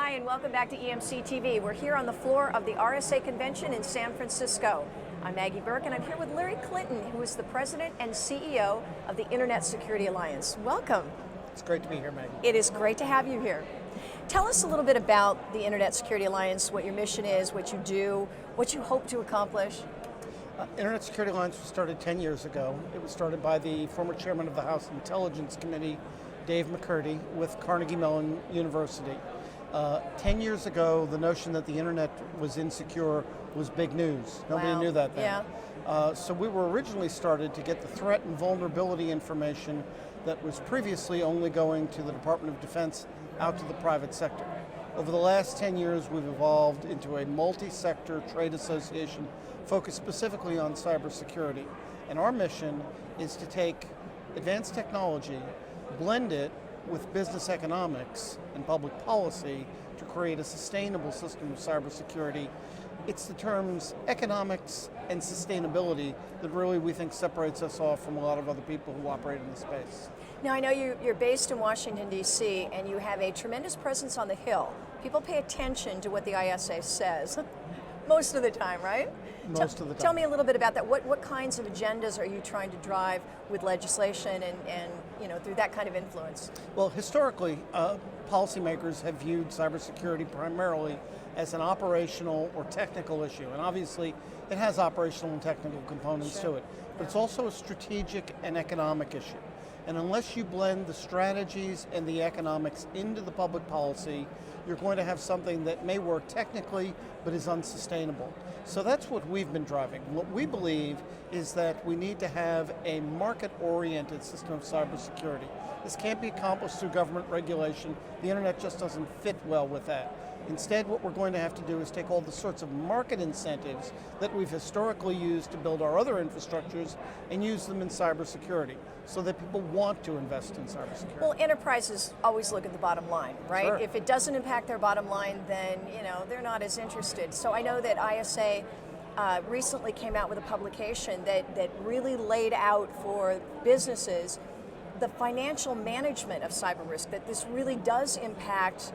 Hi, and welcome back to EMC TV. We're here on the floor of the RSA convention in San Francisco. I'm Maggie Burke, and I'm here with Larry Clinton, who is the president and CEO of the Internet Security Alliance. Welcome. It's great to be here, Maggie. It is great to have you here. Tell us a little bit about the Internet Security Alliance, what your mission is, what you do, what you hope to accomplish. Internet Security Alliance was started 10 years ago. It was started by the former chairman of the House Intelligence Committee, Dave McCurdy, with Carnegie Mellon University. 10 years ago, the notion that the internet was insecure was big news. Nobody knew that then. Yeah. So we were originally started to get the threat and vulnerability information that was previously only going to the Department of Defense out to the private sector. Over the last 10 years, we've evolved into a multi-sector trade association focused specifically on cybersecurity. And our mission is to take advanced technology, blend it with business economics and public policy to create a sustainable system of cybersecurity. It's the terms economics and sustainability that really we think separates us off from a lot of other people who operate in the space. Now, I know you're based in Washington, D.C., and you have a tremendous presence on the Hill. People pay attention to what the ISA says most of the time, right? Most of the time. Tell me a little bit about that. What kinds of agendas are you trying to drive with legislation and through that kind of influence? Well, historically, policymakers have viewed cybersecurity primarily as an operational or technical issue, and obviously it has operational and technical components to it, but it's also a strategic and economic issue. And unless you blend the strategies and the economics into the public policy, you're going to have something that may work technically, but is unsustainable. So that's what we've been driving. What we believe is that we need to have a market-oriented system of cybersecurity. This can't be accomplished through government regulation. The internet just doesn't fit well with that. Instead, what we're going to have to do is take all the sorts of market incentives that we've historically used to build our other infrastructures and use them in cybersecurity so that people want to invest in cybersecurity. Well, enterprises always look at the bottom line, right? Sure. If it doesn't impact their bottom line, then they're not as interested. So I know that ISA recently came out with a publication that really laid out for businesses the financial management of cyber risk, that this really does impact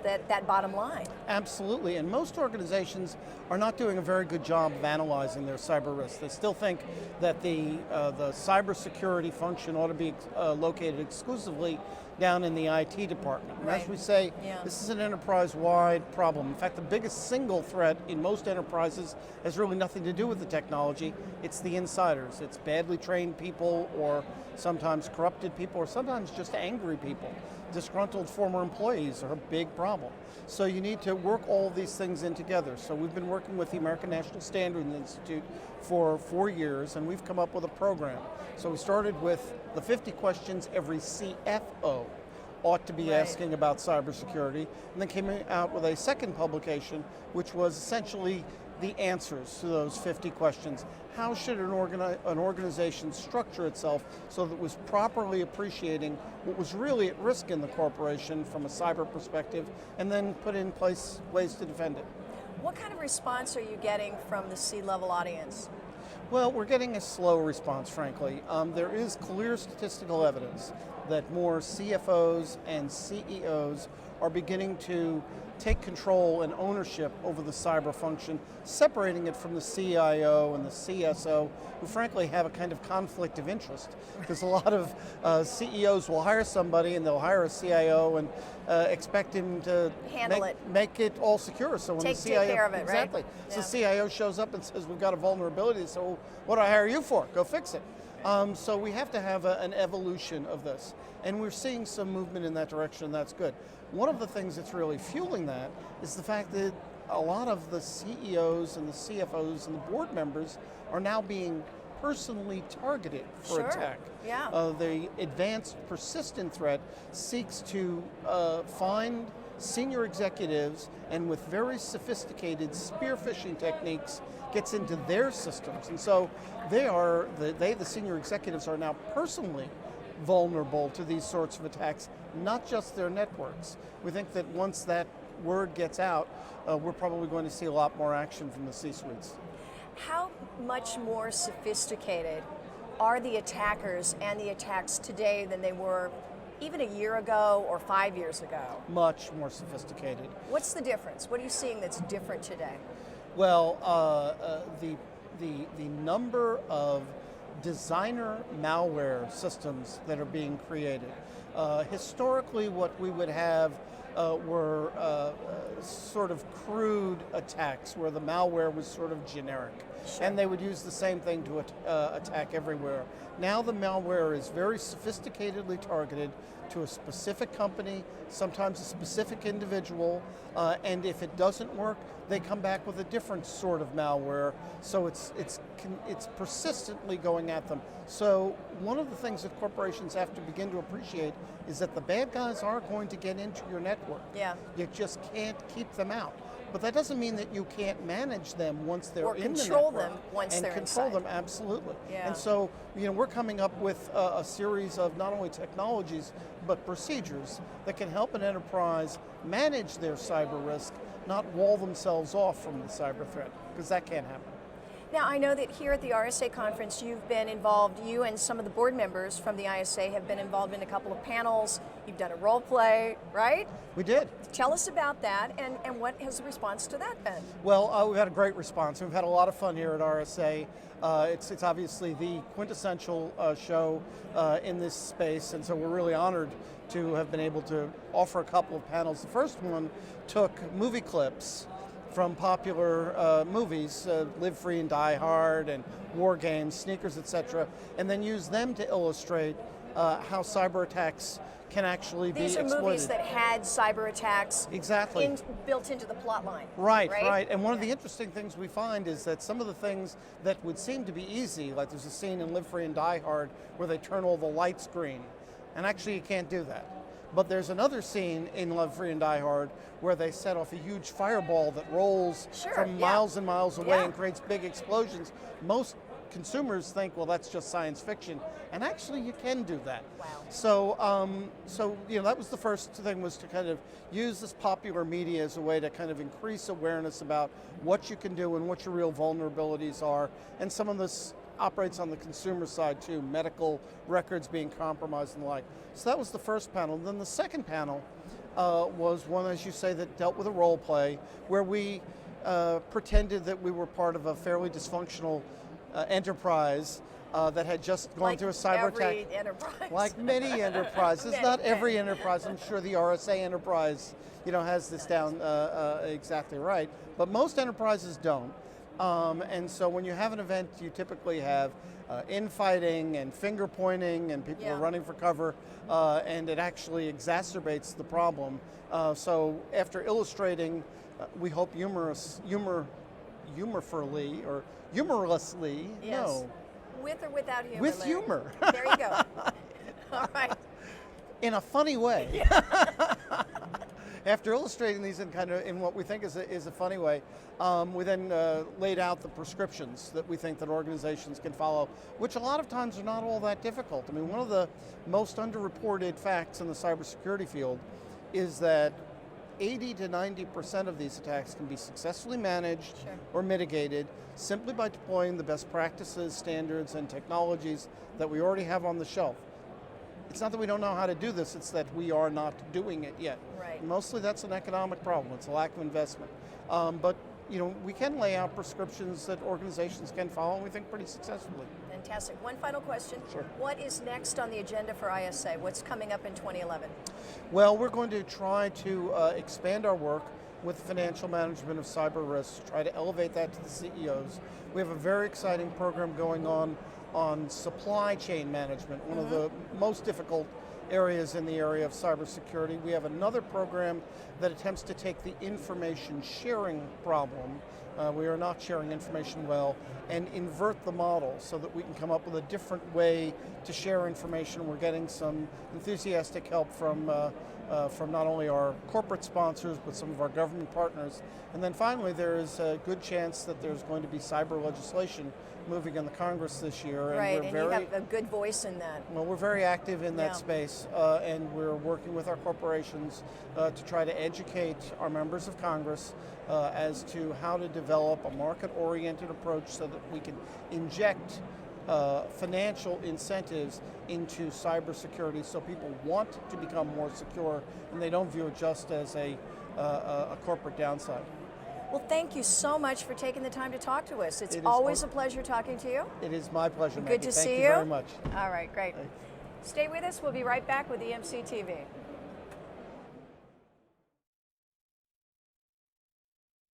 that bottom line. Absolutely, and most organizations are not doing a very good job of analyzing their cyber risks. They still think that the cybersecurity function ought to be located exclusively down in the IT department. And Right. as we say, Yeah. this is an enterprise-wide problem. In fact, the biggest single threat in most enterprises has really nothing to do with the technology. It's the insiders. It's badly trained people, or sometimes corrupted people, or sometimes just angry people. Disgruntled former employees are a big problem. So you need to work all of these things in together. So we've been working with the American National Standards Institute for 4 years, and we've come up with a program. So we started with the 50 questions every CFO ought to be asking about cybersecurity, and then came out with a second publication, which was essentially the answers to those 50 questions. How should an organization structure itself so that it was properly appreciating what was really at risk in the corporation from a cyber perspective, and then put in place ways to defend it? What kind of response are you getting from the C-level audience? Well, we're getting a slow response, frankly. There is clear statistical evidence that more CFOs and CEOs are beginning to take control and ownership over the cyber function, separating it from the CIO and the CSO, who frankly have a kind of conflict of interest. Because a lot of CEOs will hire somebody and they'll hire a CIO and expect him to make it all secure. So when the CIO, take care of it, exactly. right? So CIO shows up and says, we've got a vulnerability, so well, what do I hire you for? Go fix it. So we have to have an evolution of this. And we're seeing some movement in that direction, and that's good. One of the things that's really fueling that is the fact that a lot of the CEOs and the CFOs and the board members are now being personally targeted for attack. Yeah. The advanced persistent threat seeks to find senior executives, and with very sophisticated spear phishing techniques gets into their systems. And so the senior executives are now personally vulnerable to these sorts of attacks, not just their networks. We think that once that word gets out, we're probably going to see a lot more action from the C-suites. How much more sophisticated are the attackers and the attacks today than they were even a year ago or 5 years ago? Much more sophisticated. What's the difference? What are you seeing that's different today? Well, the number of designer malware systems that are being created. Historically, what we would have were sort of crude attacks where the malware was sort of generic. Sure. And they would use the same thing to attack everywhere. Now the malware is very sophisticatedly targeted to a specific company, sometimes a specific individual, and if it doesn't work, they come back with a different sort of malware. So it's persistently going at them. So one of the things that corporations have to begin to appreciate is that the bad guys are going to get into your network. Yeah. You just can't keep them out. But that doesn't mean that you can't manage them once they're Or in the control network. them once and they're control inside. them, absolutely. Yeah. And so, we're coming up with a series of not only technologies, but procedures that can help an enterprise manage their cyber risk, not wall themselves off from the cyber threat, because that can't happen. Now, I know that here at the RSA conference, you've been involved, you and some of the board members from the ISA have been involved in a couple of panels. You've done a role play, right? We did. Tell us about that, and what has the response to that been? Well, we've had a great response. We've had a lot of fun here at RSA. It's obviously the quintessential show in this space, and so we're really honored to have been able to offer a couple of panels. The first one took movie clips from popular movies, Live Free and Die Hard, and War Games, Sneakers, etc., and then use them to illustrate how cyber attacks can actually be exploited. These are movies that had cyber attacks exactly built into the plot line. Right. And one of the interesting things we find is that some of the things that would seem to be easy, like there's a scene in Live Free and Die Hard where they turn all the lights green, and actually you can't do that. But there's another scene in Live Free and Die Hard where they set off a huge fireball that rolls from miles and miles away and creates big explosions. Most consumers think, well, that's just science fiction, and actually you can do that. Wow. So that was the first thing, was to kind of use this popular media as a way to kind of increase awareness about what you can do and what your real vulnerabilities are, and some of this operates on the consumer side too, medical records being compromised and the like. So that was the first panel. Then the second panel was one, as you say, that dealt with a role play where we pretended that we were part of a fairly dysfunctional enterprise that had just gone through a cyber attack. Enterprise. Like many enterprises, not every enterprise. I'm sure the RSA enterprise, has this down exactly right, but most enterprises don't. And so when you have an event, you typically have infighting and finger pointing, and people are running for cover, and it actually exacerbates the problem. So after illustrating, we hope humorously or humorlessly, no. With or without humor? With Larry? humor. There you go. All right. In a funny way. After illustrating these in what we think is a funny way, we then laid out the prescriptions that we think that organizations can follow, which a lot of times are not all that difficult. I mean, one of the most underreported facts in the cybersecurity field is that 80 to 90% of these attacks can be successfully managed or mitigated simply by deploying the best practices, standards, and technologies that we already have on the shelf. It's not that we don't know how to do this, it's that we are not doing it yet. Right. Mostly that's an economic problem, it's a lack of investment. But we can lay out prescriptions that organizations can follow, and we think pretty successfully. Fantastic. One final question. Sure. What is next on the agenda for ISA? What's coming up in 2011? Well, we're going to try to expand our work with financial management of cyber risks, try to elevate that to the CEOs. We have a very exciting program going on supply chain management, one of the most difficult areas in the area of cybersecurity. We have another program that attempts to take the information sharing problem, we are not sharing information well, and invert the model so that we can come up with a different way to share information. We're getting some enthusiastic help from not only our corporate sponsors, but some of our government partners. And then finally, there is a good chance that there's going to be cyber legislation moving in the Congress this year. Right, and you have a good voice in that. Well, we're very active in that space, and we're working with our corporations to try to educate our members of Congress as to how to develop a market-oriented approach so that we can inject financial incentives into cybersecurity so people want to become more secure and they don't view it just as a corporate downside. Well, thank you so much for taking the time to talk to us. It's It is always a pleasure talking to you. It is my pleasure, Maggie. Good to see Thank you. you very much. All right, great. Thanks. Stay with us. We'll be right back with EMC TV.